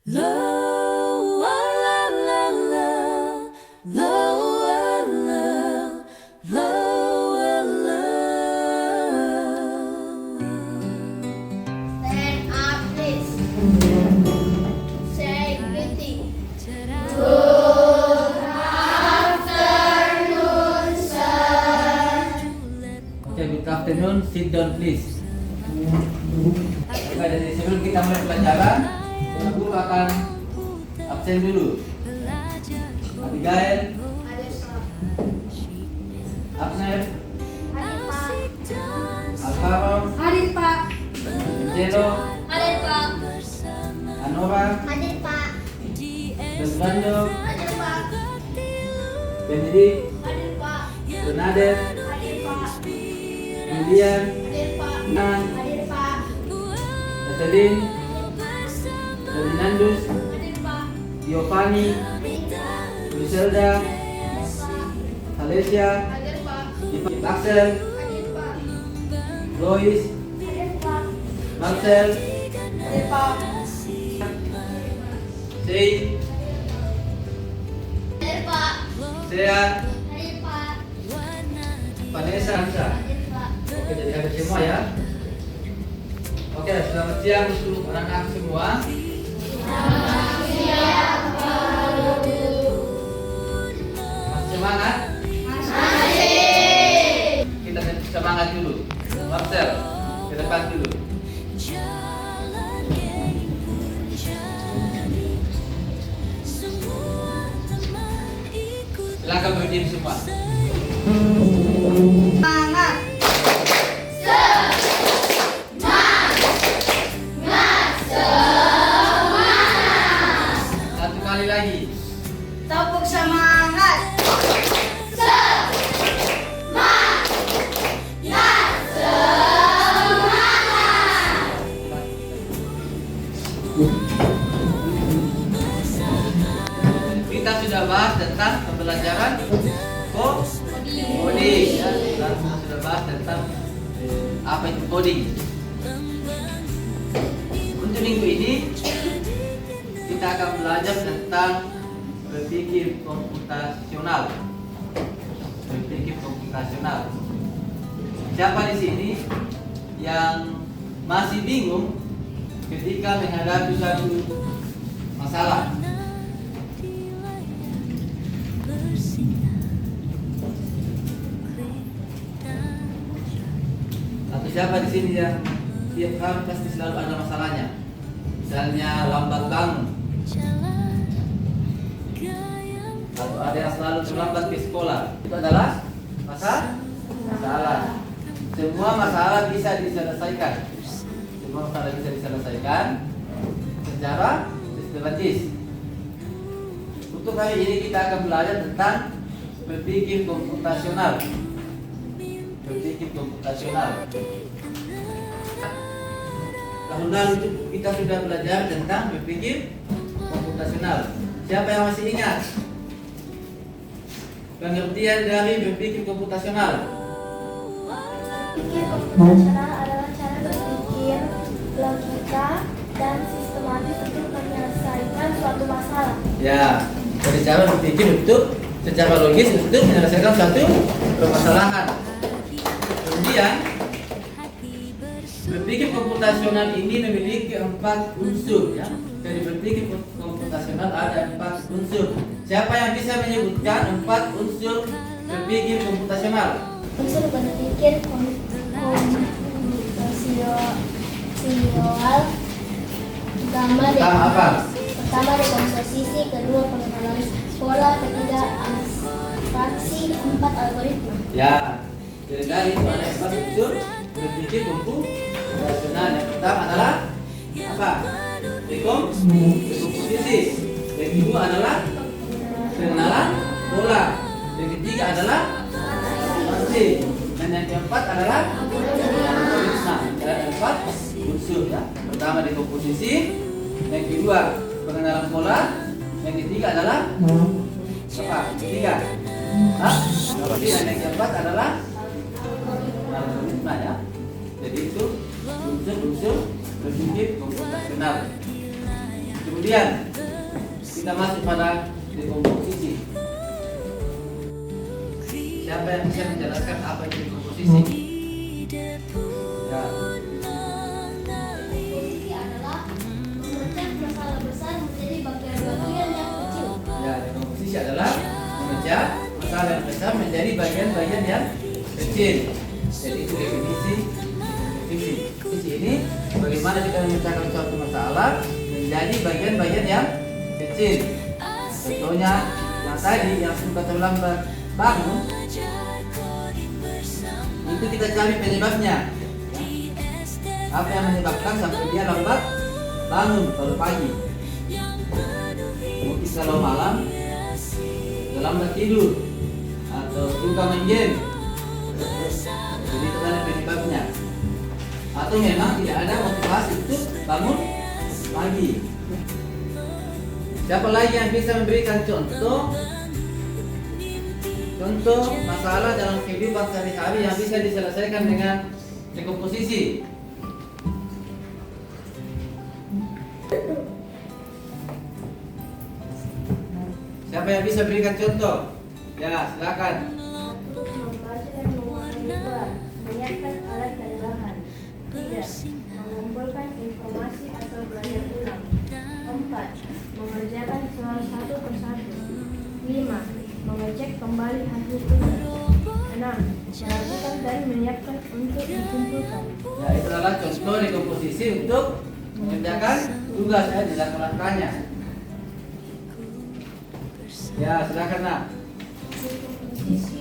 Low, la, la, la, low, la, low, la. Stand up, please. Say greeting. Okay, good afternoon. Sit down, please. Oke, dari sebelum kita mulai pelajaran, guru akan absen dulu. Abigail, Abner, Hadir, Pak. Alvaro, Hadir, Pak. Angelo, Hadir, Pak. Anora, Hadir, Pak. Fernando, Hadir, Pak. Benedict, Hadir, Pak. Bernadette, Hadir, Pak. Julian, Hadir, Pak. Nan, Hadir, Pak. Evelyn, Ferdinandus, Hadir, Pak. Giovanni, Hadir, Pak. Griselda, Alessia, Hadir, Pak. Axel, Hadir, Pak. Lois, Hadir, Pak. Marcel, Hadir, Pak. Sei, Hadir, Pak. Sea, Hadir, Pak. Vanessa, Hansa. Hadir, Pak. Oke, jadi hadir semua ya. Oke, selamat siang untuk anak-anak semua. Masih semangat? Masih. Kita semangat dulu. Marcel, ke depan dulu. Jalan yang menjadi semua teman ikut Silakan berdiri semua. Semangat. Satu kali lagi. Tepuk semangat. Kita sudah bahas tentang pembelajaran coding. Ya, kita sudah bahas tentang apa itu coding. Untuk minggu ini kita akan belajar tentang berpikir komputasional. Berpikir komputasional. Siapa di sini yang masih bingung ketika menghadapi suatu masalah? Atau siapa di sini yang tiap hari pasti selalu ada masalahnya? Misalnya lambat bangun, atau ada yang selalu terlambat ke sekolah. Itu adalah masalah. Semua masalah bisa diselesaikan. Semua masalah bisa diselesaikan secara sistematis. Untuk hari ini kita akan belajar tentang berpikir komputasional. Berpikir komputasional. Tahun lalu kita sudah belajar tentang berpikir komputasional. Siapa yang masih ingat pengertian dari berpikir komputasional? Berpikir komputasional adalah cara berpikir logika dan sistematis untuk menyelesaikan suatu masalah. Ya, dari cara berpikir untuk secara logis untuk menyelesaikan suatu permasalahan. Kemudian berpikir komputasional ini memiliki 4 unsur ya. Dari berpikir komputasional ada 4 unsur. Siapa yang bisa menyebutkan 4 unsur berpikir komputasional? Unsur berpikir komputasional Pertama apa? pertama rekonstruksi, kedua pengenalan pola, ketiga abstraksi, keempat algoritma. Ya, dari itu ada 4 unsur berpikir komputasional. Yang pertama adalah apa? Rekonstruksi. Yang kedua adalah pengenalan pola. Yang ketiga adalah abstraksi. Dan yang keempat adalah algoritma. Ada 4 unsur ya. Pertama dekomposisi, yang kedua pengenalan pola, yang ketiga adalah apa? Ketiga. Dan yang keempat adalah algoritma ya. Jadi itu unsur-unsur berpikir komputasional. Kemudian kita masuk pada dekomposisi. Siapa yang bisa menjelaskan apa itu dekomposisi? Ya. Komposisi adalah memecah masalah besar menjadi bagian-bagian yang kecil. Ya, dekomposisi adalah memecah masalah yang besar menjadi bagian-bagian yang kecil. Jadi itu definisi dekomposisi. Definisi ini bagaimana kita memecahkan suatu masalah menjadi bagian-bagian yang kecil. Contohnya yang tadi yang suka terlambat bangun, itu kita cari penyebabnya. Apa yang menyebabkan sampai dia lambat bangun kalau pagi? Mungkin kalau malam dia lambat tidur atau suka main game. Jadi itu adalah penyebabnya. Atau memang tidak ada motivasi untuk bangun pagi. Siapa lagi yang bisa memberikan contoh masalah dalam kehidupan sehari-hari yang bisa diselesaikan dengan dekomposisi? Siapa yang bisa berikan contoh? Ya, silakan. Untuk membaca dan menguasai suara, menyiapkan alat dan bahan. 3. Mengumpulkan informasi atau belajar ulang. 4. Mengerjakan soal satu persatu. 5. Mengecek kembali hasil tugas. 6. Melakukan dan menyiapkan untuk dikumpulkan. Ya, itu adalah contoh dekomposisi untuk mengerjakan tugas di dalam langkahnya. Ya, silakan nak. Dekomposisi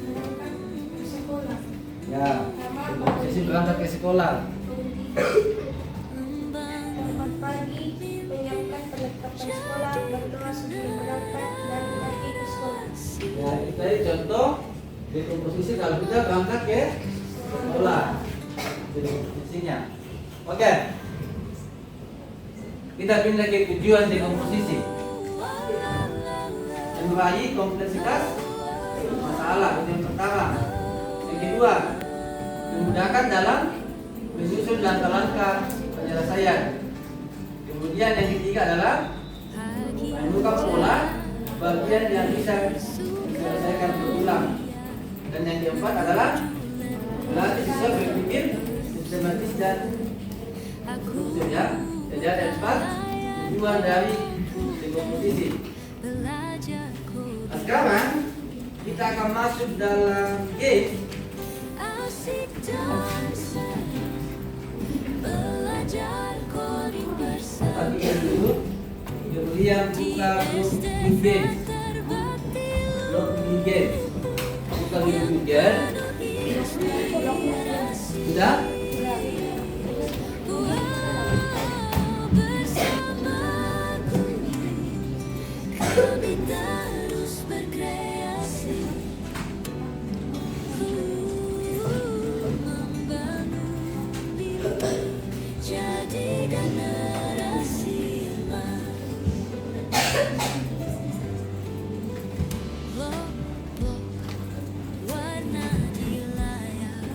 berangkat ke sekolah. Ya, dekomposisi berangkat ke sekolah. Selamat pagi, menyiapkan perlengkapan sekolah, berdoa sebelum berangkat dan pergi ke sekolah. Ya, itu tadi contoh dekomposisi kalau kita berangkat ke sekolah. Dekomposisinya. Oke. Kita pindah ke tujuan dekomposisi. Meraih kompleksitas masalah itu yang pertama. Yang kedua, memudahkan dalam menyusun langkah-langkah penyelesaian. Kemudian yang ketiga adalah membuka pola bagian yang bisa diselesaikan berulang. Dan yang keempat adalah melatih siswa berpikir sistematis dan struktur ya. Jadi ada 4 tujuan dari dekomposisi. Nah, sekarang kita akan masuk dalam game. Asik dansa, belajar coding bersama. Tapi yang dulu kemudian buka blog game. Blog game. Buka blog game. Sudah? Bersamaku kami terus berkreasi, membangun diri jadi generasi emas. Blok-blok warna di layar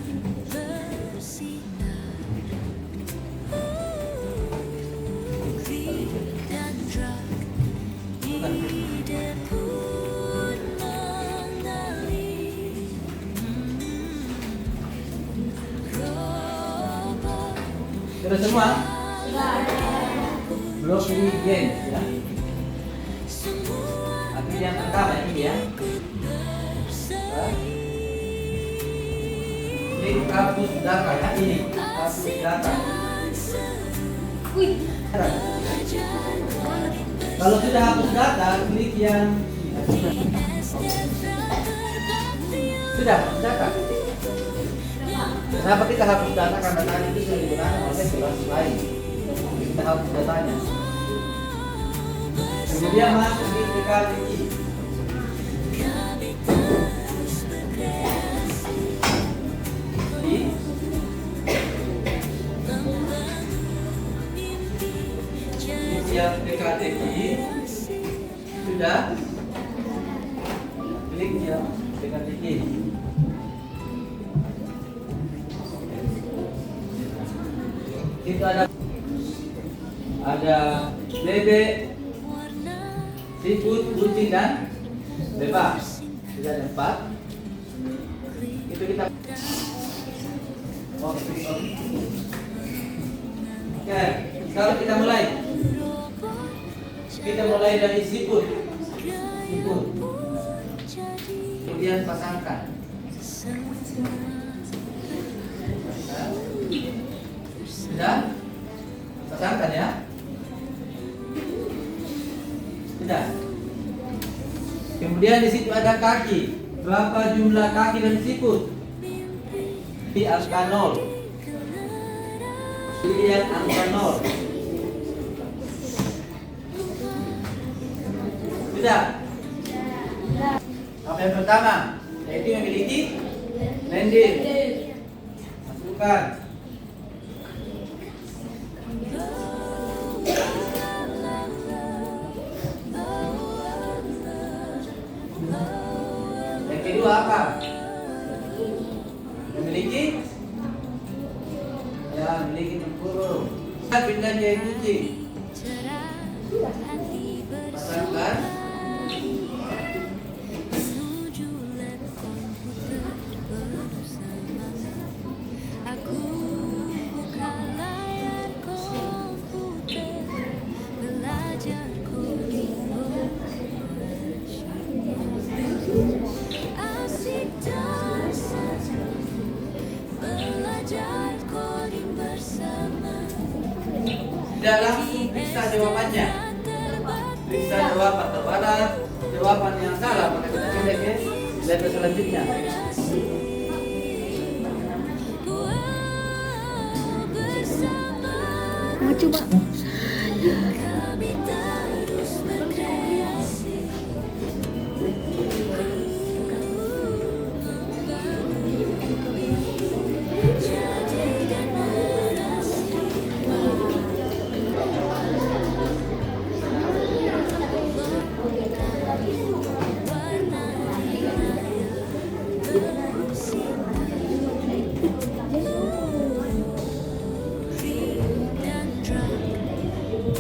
bersinar, klik dan drag, ide pun mengalir. Robot Sudah semua? Blog game ya. semua Tapi yang pertama ini ya. Klik hapus data ya ini. Hapus data. Wih, Kalau sudah hapus data, klik yang sudah hapus data. Kenapa kita hapus data? Karena tadi itu sudah digunakan oleh kelas lain. Kita hapus datanya. Kemudian masuk di PKTI. Di yang PKTI sudah klik yang PKTI. Itu ada bebek, seafood, kucing dan bebas. Sudah ada 4. Itu kita. Oke. Oke, sekarang kita mulai. Kita mulai dari seafood. Seafood. Kemudian pasangkan. Sudah? Pasangkan ya. Sudah. Kemudian di situ ada kaki. Berapa jumlah kaki dan seafood? Di angka 0. Lihat angka 0. Sudah. Apa yang pertama? Yaitu memiliki lendir. Masukkan. Yang kedua apa? Memiliki tempurung. Pindah jadi kucing. Pasangkan. Aku buka layar komputer, belajar coding, asik dan seru, belajar coding bersama. Tidak langsung periksa jawabannya. Periksa jawaban terbarat, jawaban yang salah maka kita pindah ke level selanjutnya. Mau coba? Kami terus berkreasi. Jadikan narasi. Warna dan drag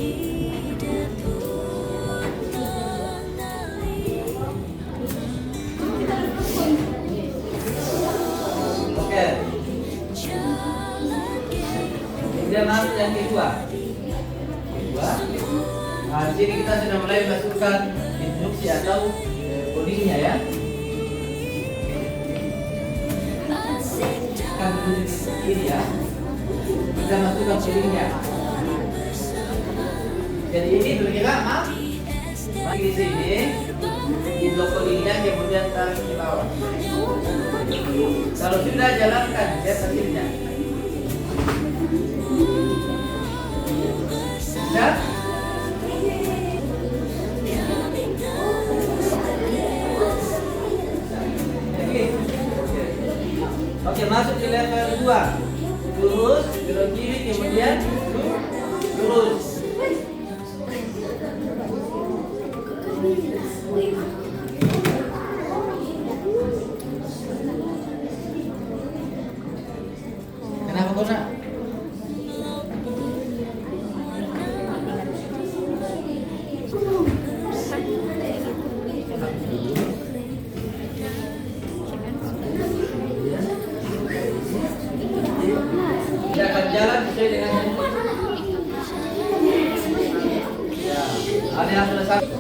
ide pun mengalir. Oke. Jalan Kemudian masuk yang kedua. Nah, di sini kita sudah mulai masukkan instruksi atau codingnya ya. Kan dulu ini ya. Kita masukkan codingnya. Jadi ini berkira mari di sini di blok codingnya kemudian taruh di bawah. Kalau sudah jalankan lihat hasilnya. Sudah? Oke, masuk di level 2. Lurus, belok kiri, kemudian lurus. Kenapa kau nak? Dia akan jalan sesuai dengan ya, ada yang sudah sampai.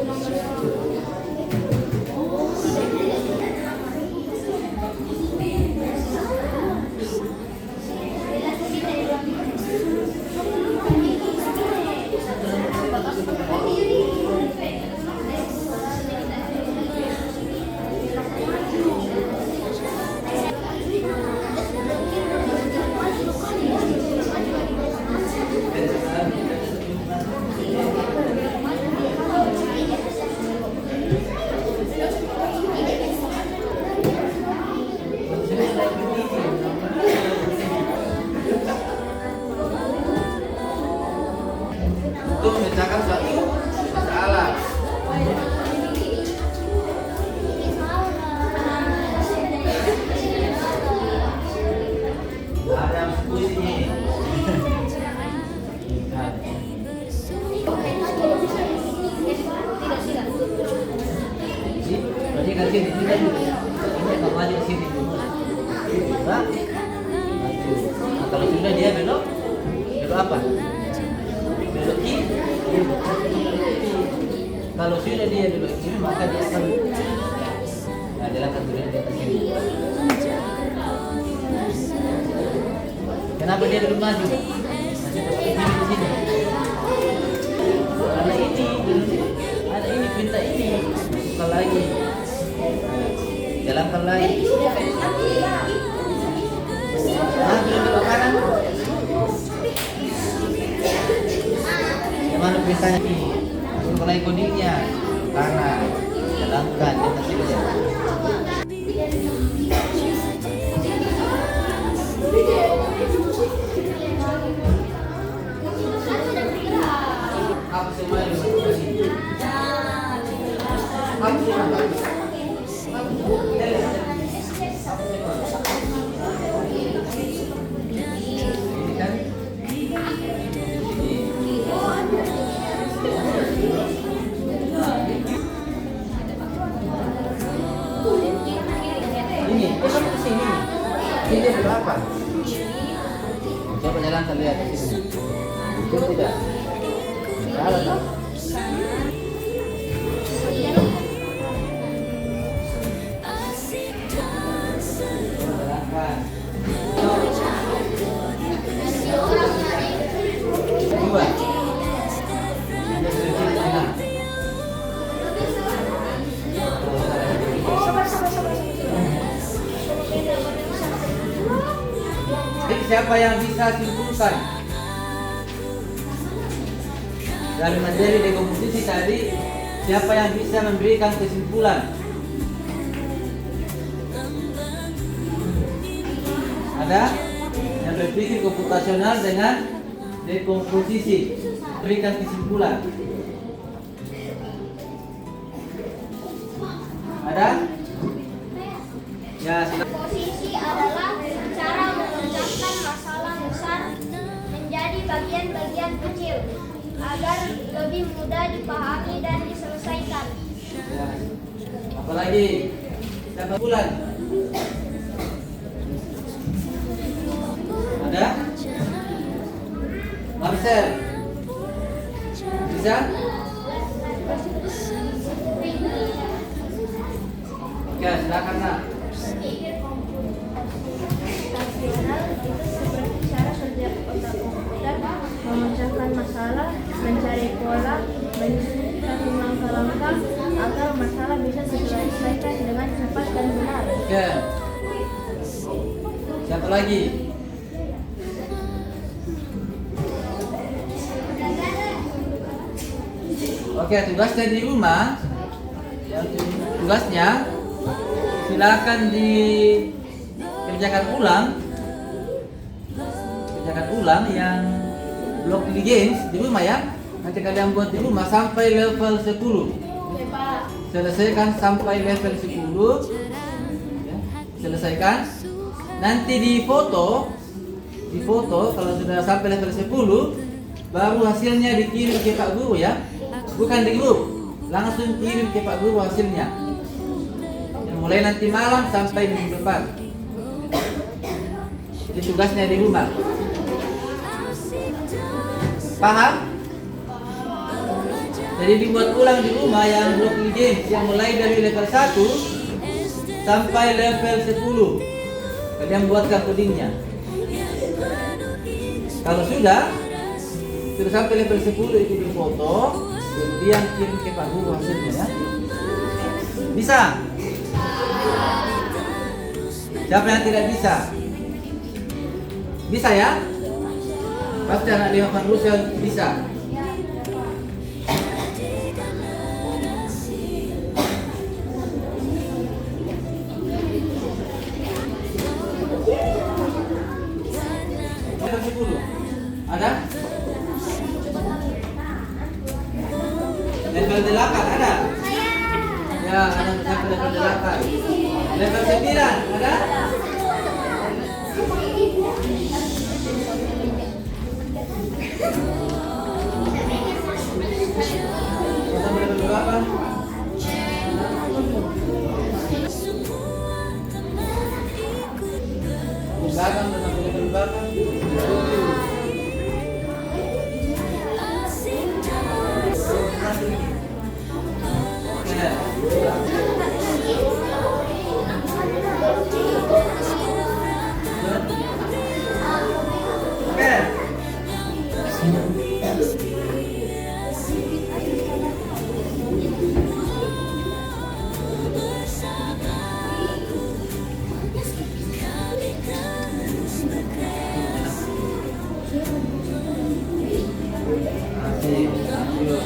sini, pindah dulu. Ini akan maju ke sini dulu. Nah, maju. Nah, kalau sudah dia belok apa? Belok kiri. Kalau sudah dia belok kiri, maka dia akan jalankan dulu dia ke sini. Kenapa dia belum maju? Masih tetap di sini. Ada ini pinta ini, buka lagi, jalankan lagi. Belum belok kanan. Yang mana pintanya ini? Mulai kodingnya kanan, jalankan dia kasih dia. Apa semua yang ini sini. Ini berapa? Coba jalankan lihat di sini. Betul tidak? Salah tak? Jalankan. Dua. Siapa yang bisa simpulkan dari materi dekomposisi tadi? Siapa yang bisa memberikan kesimpulan? Ada yang berpikir komputasional dengan dekomposisi, berikan kesimpulan. Ada? Ya, Posisi adalah cara memecahkan masalah besar menjadi bagian-bagian kecil agar lebih mudah dipahami dan diselesaikan. ya. Apalagi siapa bulan? Ada? Marcel? Bisa? Oke, silakan nak. Rasional itu seperti cara kerja otak komputer, memecahkan masalah, mencari pola, menyusun langkah-langkah agar masalah bisa diselesaikan dengan cepat dan benar. Oke. Siapa lagi? Oke, tugasnya di rumah. Tugasnya silakan dikerjakan ulang. Kerjakan ulang yang blok di games di rumah ya. Nanti kalian buat di rumah sampai level 10. Selesaikan sampai level 10. Ya, selesaikan. Nanti di foto kalau sudah sampai level 10 baru hasilnya dikirim ke Pak Guru ya. Bukan di grup, langsung kirim ke Pak Guru hasilnya. Yang mulai nanti malam sampai minggu depan. Itu tugasnya di rumah. Paham? Jadi dibuat ulang di rumah yang blok games yang mulai dari level 1 sampai level 10. Kalian buatkan codingnya. Kalau sudah sampai level 10 itu difoto, kemudian kirim ke Pak Guru hasilnya ya. Bisa? Siapa yang tidak bisa? Bisa ya? Pasti anak 5 Rusia bisa. Level 10 ada? Level 8 ada? Ya, ada sampai level 8. Level 9 ada? Sampai level berapa? terbakar. asing terasa. Oke. Asik. Lanjut.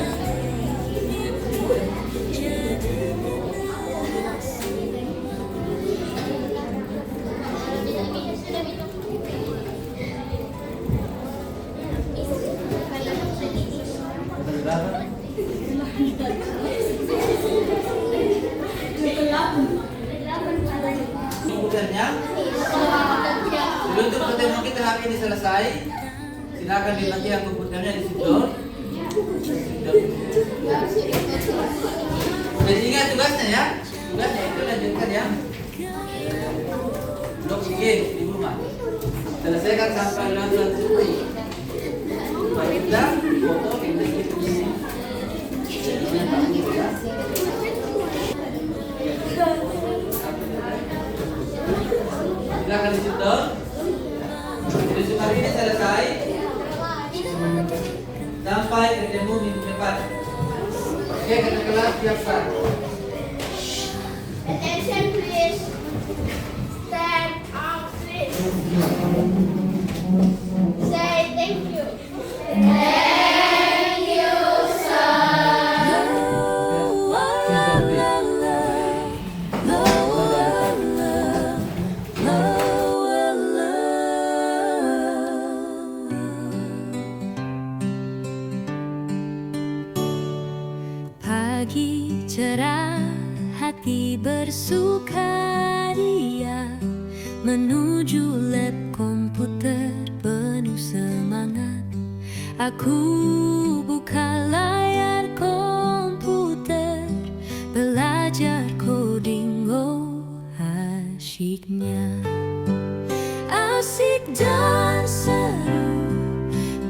Terbakar. Komputernya sebelum pertemuan kita hari ini selesai, silakan dimatikan komputernya di situ. Dan ingat tugasnya ya, tugasnya itu lanjutkan ya. Blok game di rumah, selesaikan sampai lanjut seperti kita foto kita gitu ini. Silakan di situ. Jadi hari ini selesai sampai ketemu minggu depan. Oke, kita kelas siapkan. Attention please. Stand up please. Say thank you. Thank you, sir. Pagi cerah, hati bersukaria, menuju lab komputer penuh semangat. Aku buka layar komputer, belajar coding, oh asyiknya. Asik dan seru,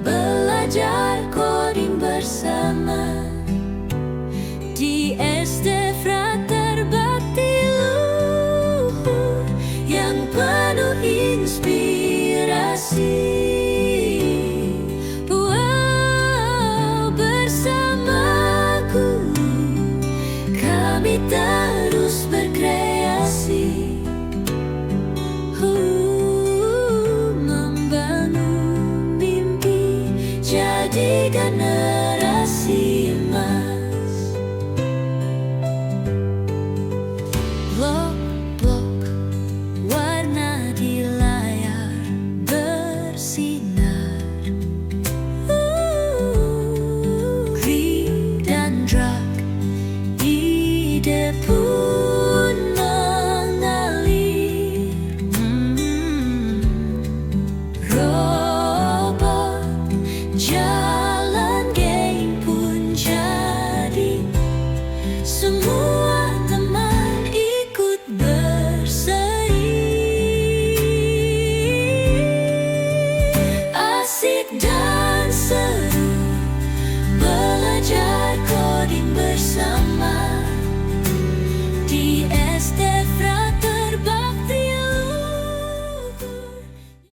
belajar coding bersama di SD Frater Bakti Luhur yang penuh inspirasi. Wow, bersama guru kami terus berkreasi, membangun mimpi jadi generasi emas. Blok-blok warna di layar bersinar, klik dan drag, ide pun mengalir. Robot jalan, game pun jadi, semua